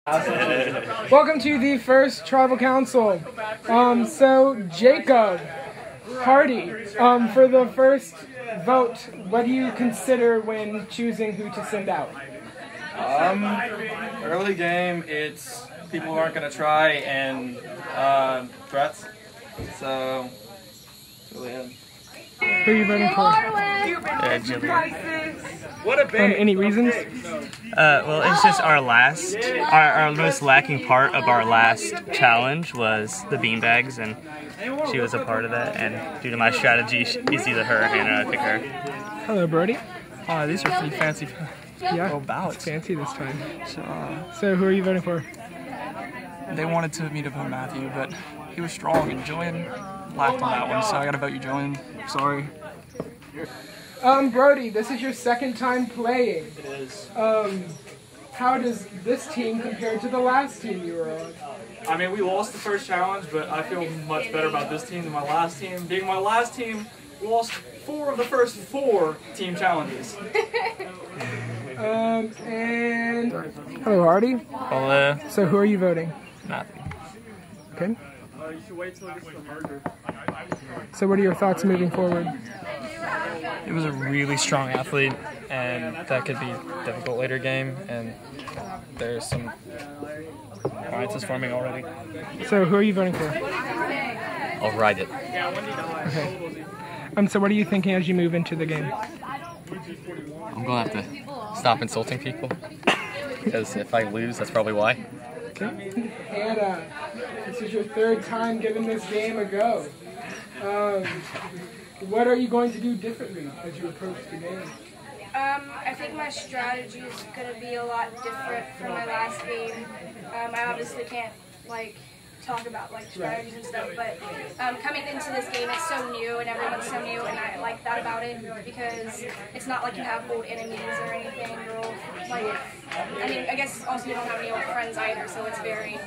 Welcome to the first tribal council. So Jacob, Hardy, for the first vote, what do you consider when choosing who to send out? Early game, it's people who aren't going to try and threats. So, it's really good. Who are you voting for? Jillian. What a band! Any reasons? Well, it's just our most lacking part of our last challenge was the beanbags, and she was a part of that, and due to my strategy, it's either her or Hannah, I pick her. Hello, Brody. These are pretty fancy. Yeah, bouts. it's fancy this time. So who are you voting for? They wanted me to vote Matthew, but he was strong, and Jillian laughed on that one, so I gotta vote you, Jillian. Sorry. Brody, this is your second time playing. It is. How does this team compare to the last team you were on? I mean, we lost the first challenge, but I feel much better about this team than my last team. Being my last team, lost 4 of the first 4 team challenges. And hello, Hardy. Hello. So who are you voting? Matthew. Okay. You should wait till it gets to the merger. So what are your thoughts moving forward? It was a really strong athlete, and that could be difficult later game, and there's some alliances forming already. So who are you voting for? I'll ride it. Okay. So what are you thinking as you move into the game? I'm going to have to stop insulting people, because if I lose, that's probably why. Okay. Hannah, this is your 3rd time giving this game a go. What are you going to do differently as you approach the game? I think my strategy is going to be a lot different from my last game. I obviously can't talk about strategies and stuff, but coming into this game, it's so new and everyone's so new, and I like that about it because it's not like you have old enemies or anything. You're all I mean, I guess also you don't have any old friends either, so it's very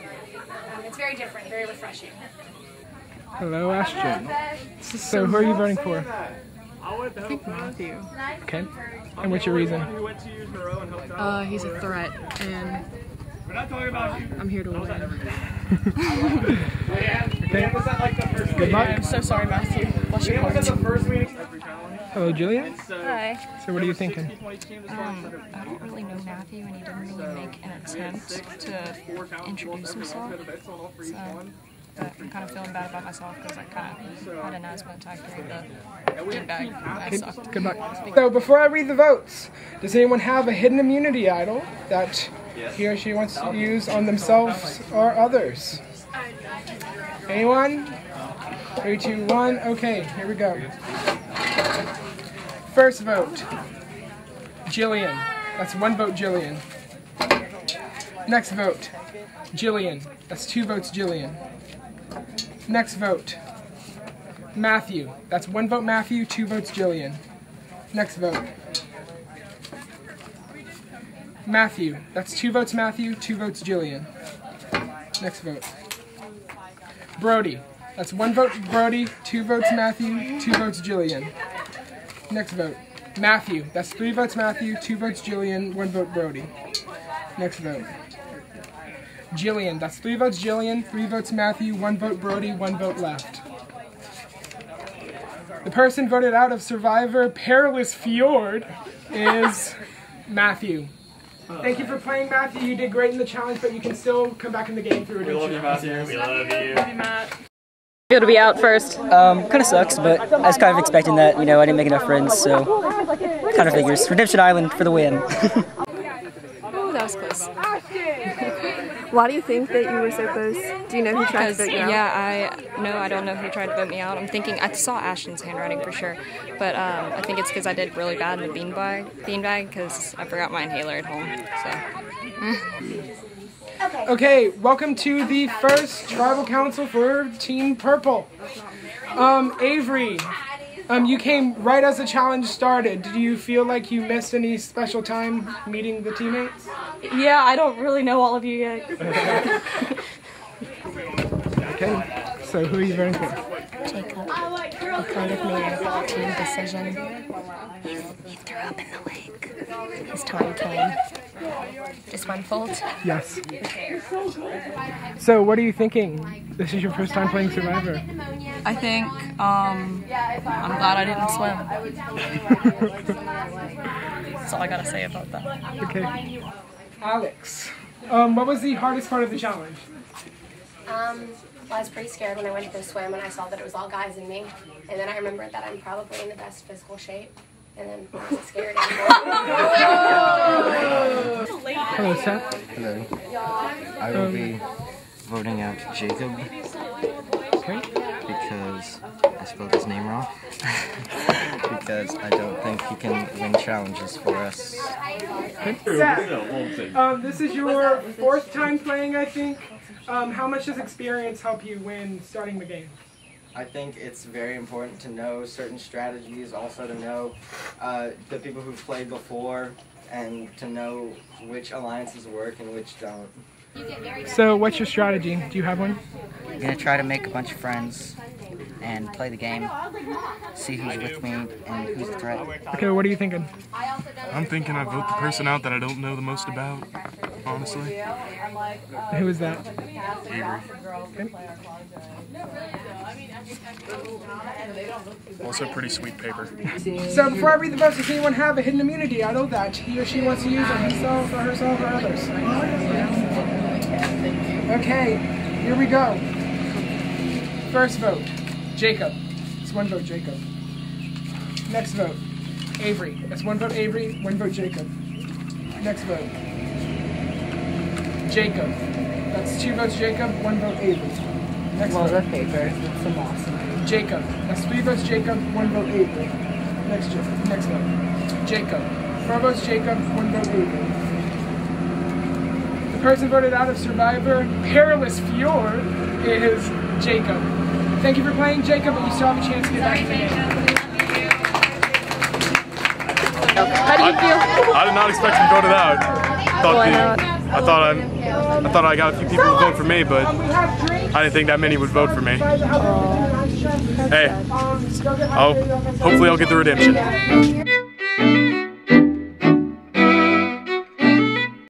different, very refreshing. Hello, Ashton. So who are you voting for? I think Matthew. Okay. And what's your reason? He's a threat, and I'm here to win. Okay. Good luck. I'm so sorry, Matthew. Bless your heart. Hello, Julia. Hi. So what are you thinking? I don't really know Matthew, and he didn't really make an attempt to introduce himself. So, but I'm kind of feeling bad about myself because I kind of had an asthma attack during the beanbag. That sucked. Good luck. So before I read the votes, does anyone have a hidden immunity idol that he or she wants to use on themselves or others? Anyone? 3, 2, 1. Okay, here we go. First vote, Jillian. That's 1 vote, Jillian. Next vote, Jillian. That's 2 votes, Jillian. Next vote, Matthew. That's 1 vote, Matthew, 2 votes, Jillian. Next vote, Matthew. That's 2 votes, Matthew, 2 votes, Jillian. Next vote, Brody. That's 1 vote, Brody, 2 votes, Matthew, 2 votes, Jillian. Next vote, Matthew. That's 3 votes, Matthew, 2 votes, Jillian, 1 vote, Brody. Next vote, Jillian. That's 3 votes, Jillian, 3 votes, Matthew, 1 vote, Brody, 1 vote left. The person voted out of Survivor Perilous Fjord is Matthew. Thank you for playing, Matthew. You did great in the challenge, but you can still come back in the game through redemption. We love you, Matthew. We love you. Love you, Matt. Feel to be out first. Kind of sucks, but I was kind of expecting that. You know, I didn't make enough friends, so kind of figures. Redemption Island for the win. Oh, that was close. Why do you think that you were so close? Do you know who tried to vote you out? Yeah, I don't know who tried to vote me out. I'm thinking, I saw Ashton's handwriting for sure, but I think it's because I did really bad in the beanbag because I forgot my inhaler at home, so. Okay, welcome to the first tribal council for Team Purple. Avery, you came right as the challenge started. Did you feel like you missed any special time meeting the teammates? Yeah, I don't really know all of you yet. Okay, so who are you voting for? Jacob, a part of me made a team decision. He threw up in the lake. His time came. Just one fault? Yes. So what are you thinking? This is your first time playing Survivor. I think, I'm glad I didn't swim. That's all I gotta say about that. Okay. Alex, what was the hardest part of the challenge? Well, I was pretty scared when I went for a swim and I saw that it was all guys and me. And then I remembered that I'm probably in the best physical shape. And then I wasn't scared anymore. Hello, Seth. Hello. I will be voting out Jacob. Okay. Because I spelled his name wrong. Because I don't think he can win challenges for us. Seth, this is your 4th time playing, I think. How much does experience help you when starting the game? I think it's very important to know certain strategies, also to know the people who've played before, and to know which alliances work and which don't. So what's your strategy? Do you have one? I'm going to try to make a bunch of friends and play the game, see who's with me and who's a threat. Okay, what are you thinking? I'm thinking I vote the person out that I don't know the most about, honestly. Who is that? Avery. Okay. Also pretty sweet paper. So before I read the votes, does anyone have a hidden immunity idol that he or she wants to use on himself or herself or others? Okay, here we go. First vote, Jacob. It's 1 vote, Jacob. Next vote, Avery. That's 1 vote, Avery, 1 vote, Jacob. Next vote, Jacob. That's 2 votes, Jacob, 1 vote, Avery. Next vote. The paper. It's some awesome. Jacob. That's 3 votes, Jacob, 1 vote, Avery. Next vote, Jacob. 4 votes, Jacob, 1 vote, Avery. The person voted out of Survivor, Perilous Fjord, is Jacob. Thank you for playing, Jacob, but you still have a chance to get back to the game. How do you feel? I did not expect to be voted out. I thought I got a few people to vote for me, but I didn't think that many would vote for me. Hey, hopefully I'll get the redemption.